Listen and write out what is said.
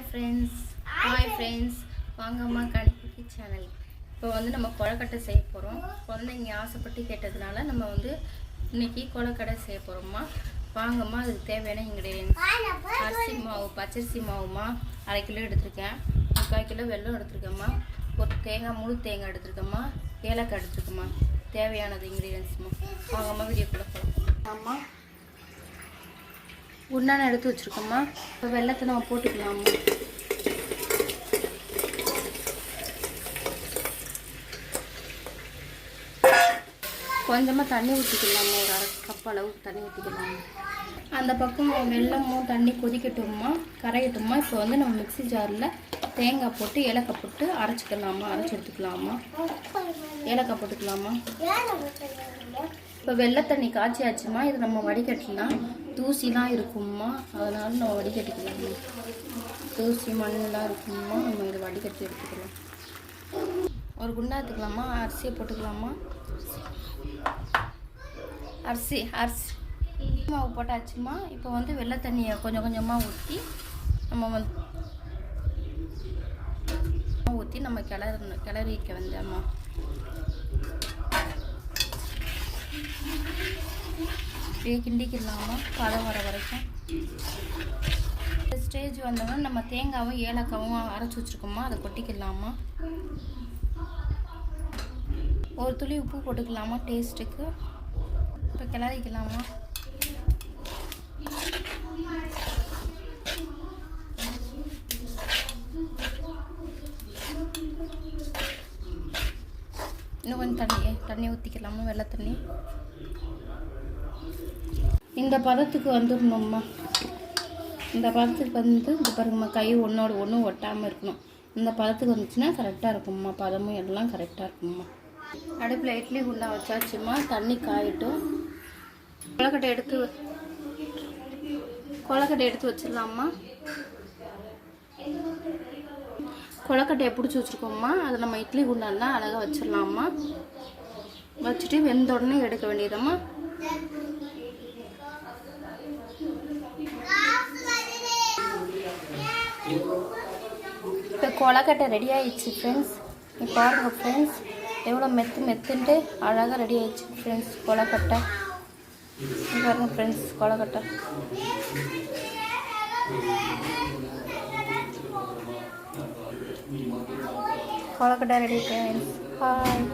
Friends வாங்க அம்மா கணிக்கு channel. இப்போ வந்து நம்ம கொழுக்கட்டை செய்ய போகிறோம். குழந்தைங்க ஆசைப்பட்டு கேட்டதுனால நம்ம வந்து இன்னைக்கு கொழுக்கட்டை செய்ய போகிறோம்மா. வாங்கம்மா, அதுக்கு தேவையான இன்க்ரீடியன்ஸ்: அரிசி மாவு, பச்சரிசி மாவுமா 1/2 கிலோ எடுத்துருக்கேன். 3/4 கிலோ வெல்லம் எடுத்துருக்கேம்மா. ஒரு தேங்காய், முழு தேங்காய் எடுத்துருக்கேம்மா. ஏலக்காய் எடுத்துருக்கேம்மா. தேவையானது இன்க்ரீடியன்ஸ்மா. வாங்கம்மா, வீடியோக்குள்ளே போகலாம். ஆமா, உண்டான எடுத்து வச்சுருக்கோம்மா. இப்போ வெள்ளத்தை நம்ம போட்டுக்கலாமா. கொஞ்சமாக தண்ணி ஊற்றிக்கலாமா. ஒரு 1/2 கப் அளவுக்கு தண்ணி ஊற்றிக்கலாமா. அந்த பக்கம் வெள்ளமும் தண்ணி கொதிக்கட்டும்மா, கரையட்டும்மா. இப்போ வந்து நம்ம மிக்ஸி ஜாரில் தேங்காய் போட்டு ஏலக்காய் போட்டு அரைச்சிக்கலாமா, அரைச்சி எடுத்துக்கலாமா. ஏலக்காய் போட்டுக்கலாமா. இப்போ வெள்ளை தண்ணி காய்ச்சியாச்சுமா. இது நம்ம வடிகட்டலாம். தூசிலாம் இருக்கும்மா, அதனால நம்ம வடிகட்டிக்கலாமா. தூசி மண்ணெலாம் இருக்கும்மா, நம்ம இதை வடிகட்டி எடுத்துக்கலாம். ஒரு குண்டா எடுத்துக்கலாமா. அரிசியை போட்டுக்கலாமா. அரிசி மாவு போட்டாச்சுமா. இப்போ வந்து வெள்ளை தண்ணியை கொஞ்சம் கொஞ்சமாக ஊற்றி நம்ம கிளறிக்க வந்தோம்மா. இப்படியே கிண்டிக்கலாமா பதம் வர வரைக்கும். ஸ்டேஜ் வந்தோம்னா நம்ம தேங்காவும் ஏலக்காவும் அரைச்சி வச்சுருக்கோமா, அதை கொட்டிக்கலாமா. ஒரு துளி உப்பு போட்டுக்கலாமா டேஸ்ட்டுக்கு. இப்போ கிளறிக்கலாமா. இன்னும் கொஞ்சம் தண்ணி ஊற்றிக்கலாமா. வெள்ளை தண்ணி இந்த பதத்துக்கு வந்துடணும்மா. இந்த பதத்துக்கு வந்து இந்த பாருங்கம்மா, கை ஒன்றோடு ஒன்று ஒட்டாமல் இருக்கணும். இந்த பதத்துக்கு வந்துச்சுன்னா கரெக்டாக இருக்கும்மா. பதமும் எல்லாம் கரெக்டாக இருக்கும்மா. அடுப்பில் இட்லி குண்டா வச்சாச்சுமா. தண்ணி காயட்டும். கொழுக்கட்டை எடுத்து வச்சிடலாம்மா. கொழுக்கட்டையை பிடிச்சி வச்சுருக்கோம்மா. அதை நம்ம இட்லி குண்டான்னா அழகாக வச்சிடலாம்மா. வச்சுட்டு வெந்த உடனே எடுக்க வேண்டியதம்மா. இப்போ கொழுக்கட்டை ரெடி ஆயிடுச்சு ஃப்ரெண்ட்ஸ். இப்போ பாருங்கள் ஃப்ரெண்ட்ஸ், எவ்வளோ மெத்துன்ட்டு அழகாக ரெடி ஆயிடுச்சு ஃப்ரெண்ட்ஸ் கொழுக்கட்டை. பாருங்க ஃப்ரெண்ட்ஸ், கொழுக்கட்டை ரெடி ஃப்ரெண்ட்ஸ். பாய்.